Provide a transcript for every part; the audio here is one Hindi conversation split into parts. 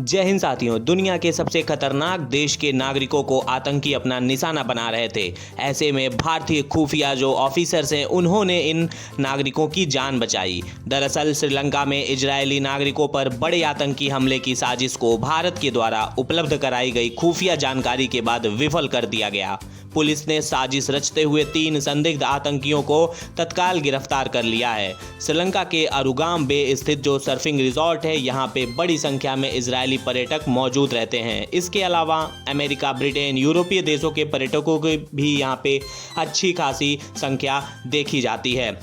जय हिंद साथियों। दुनिया के सबसे खतरनाक देश के नागरिकों को आतंकी अपना निशाना बना रहे थे। ऐसे में भारतीय खुफिया जो ऑफिसर्स हैं उन्होंने इन नागरिकों की जान बचाई। दरअसल श्रीलंका में इजरायली नागरिकों पर बड़े आतंकी हमले की साजिश को भारत के द्वारा उपलब्ध कराई गई खुफिया जानकारी के बाद विफल कर दिया गया। पुलिस ने साजिश रचते हुए 3 संदिग्ध आतंकियों को तत्काल गिरफ्तार कर लिया है। श्रीलंका के अरुगाम बे स्थित जो सर्फिंग रिजॉर्ट है, यहाँ पे बड़ी संख्या में इजरायली पर्यटक मौजूद रहते हैं। इसके अलावा अमेरिका, ब्रिटेन, यूरोपीय देशों के पर्यटकों की भी यहाँ पे अच्छी खासी संख्या देखी जाती है।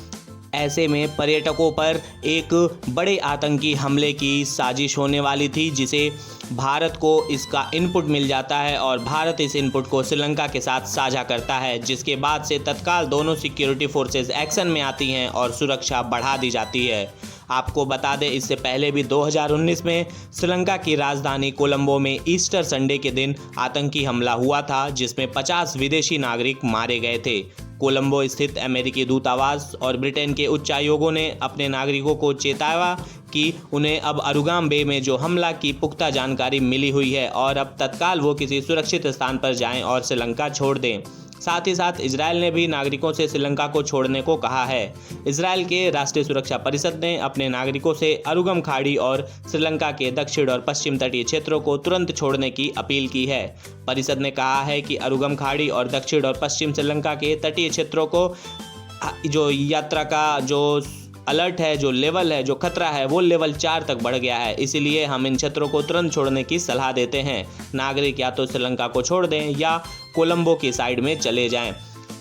ऐसे में पर्यटकों पर एक बड़े आतंकी हमले की साजिश होने वाली थी, जिसे भारत को इसका इनपुट मिल जाता है और भारत इस इनपुट को श्रीलंका के साथ साझा करता है, जिसके बाद से तत्काल दोनों सिक्योरिटी फोर्सेस एक्शन में आती हैं और सुरक्षा बढ़ा दी जाती है। आपको बता दें, इससे पहले भी 2019 में श्रीलंका की राजधानी कोलंबो में ईस्टर संडे के दिन आतंकी हमला हुआ था, जिसमें 50 विदेशी नागरिक मारे गए थे। कोलंबो स्थित अमेरिकी दूतावास और ब्रिटेन के उच्चायोगों ने अपने नागरिकों को चेताया कि उन्हें अब अरुगाम बे में जो हमला की पुख्ता जानकारी मिली हुई है और अब तत्काल वो किसी सुरक्षित स्थान पर जाएं और श्रीलंका छोड़ दें। साथ ही साथ इजरायल ने भी नागरिकों से श्रीलंका को छोड़ने को कहा है। इजरायल के राष्ट्रीय सुरक्षा परिषद ने अपने नागरिकों से अरुगम खाड़ी और श्रीलंका के दक्षिण और पश्चिम तटीय क्षेत्रों को तुरंत छोड़ने की अपील की है। परिषद ने कहा है कि अरुगम खाड़ी और दक्षिण और पश्चिम श्रीलंका के तटीय क्षेत्रों को जो यात्रा का जो अलर्ट है, जो लेवल है, जो खतरा है, वो लेवल 4 तक बढ़ गया है। इसीलिए हम इन क्षेत्रों को तुरंत छोड़ने की सलाह देते हैं। नागरिक या तो श्रीलंका को छोड़ दें या कोलंबो की साइड में चले जाएं।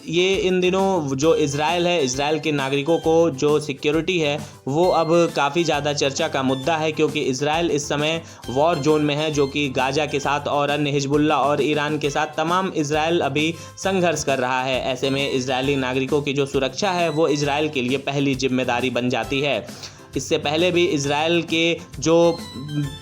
ये इन दिनों जो इजरायल है, इजरायल के नागरिकों को जो सिक्योरिटी है वो अब काफ़ी ज़्यादा चर्चा का मुद्दा है, क्योंकि इजरायल इस समय वॉर जोन में है, जो कि गाजा के साथ और अन्य हिजबुल्ला और ईरान के साथ तमाम इजरायल अभी संघर्ष कर रहा है। ऐसे में इजरायली नागरिकों की जो सुरक्षा है वो इजरायल के लिए पहली जिम्मेदारी बन जाती है। इससे पहले भी इजरायल के जो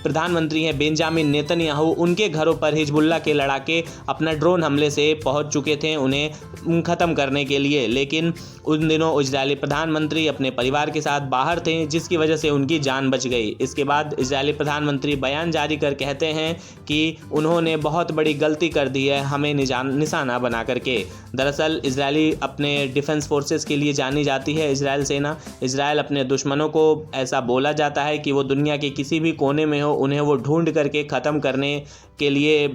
प्रधानमंत्री हैं बेंजामिन नेतन्याहू, उनके घरों पर हिजबुल्ला के लड़ाके अपना ड्रोन हमले से पहुंच चुके थे उन्हें ख़त्म करने के लिए, लेकिन उन दिनों इजरायली प्रधानमंत्री अपने परिवार के साथ बाहर थे, जिसकी वजह से उनकी जान बच गई। इसके बाद इजरायली प्रधानमंत्री बयान जारी कर कहते हैं कि उन्होंने बहुत बड़ी गलती कर दी है हमें निशाना बना करके। दरअसल इजरायली अपने डिफेंस फोर्सेस के लिए जानी जाती है इजरायल सेना। इजरायल अपने दुश्मनों को ऐसा बोला जाता है कि वो दुनिया के किसी भी कोने में हो, उन्हें वो ढूंढ करके ख़त्म करने के लिए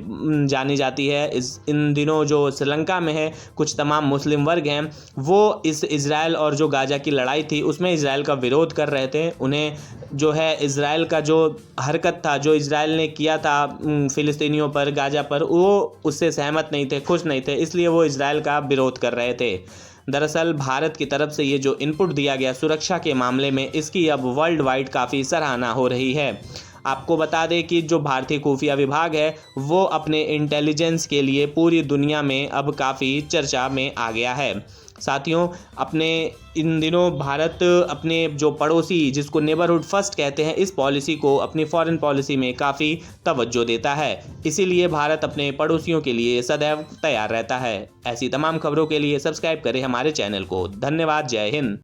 जानी जाती है। इन दिनों जो श्रीलंका में है, कुछ तमाम मुस्लिम वर्ग हैं, वो इस इजरायल और जो गाजा की लड़ाई थी उसमें इजरायल का विरोध कर रहे थे। उन्हें जो है इजरायल का जो हरकत था, जो इजरायल ने किया था फ़िलिस्तीनियों पर, गाजा पर, वो उससे सहमत नहीं थे, खुश नहीं थे, इसलिए वो इजरायल का विरोध कर रहे थे। दरअसल भारत की तरफ से ये जो इनपुट दिया गया सुरक्षा के मामले में, इसकी अब वर्ल्ड वाइड काफ़ी सराहना हो रही है। आपको बता दें कि जो भारतीय खुफिया विभाग है वो अपने इंटेलिजेंस के लिए पूरी दुनिया में अब काफ़ी चर्चा में आ गया है। साथियों, अपने इन दिनों भारत अपने जो पड़ोसी, जिसको नेबरहुड फर्स्ट कहते हैं, इस पॉलिसी को अपनी फॉरेन पॉलिसी में काफ़ी तवज्जो देता है। इसीलिए भारत अपने पड़ोसियों के लिए सदैव तैयार रहता है। ऐसी तमाम खबरों के लिए सब्सक्राइब करें हमारे चैनल को। धन्यवाद। जय हिंद।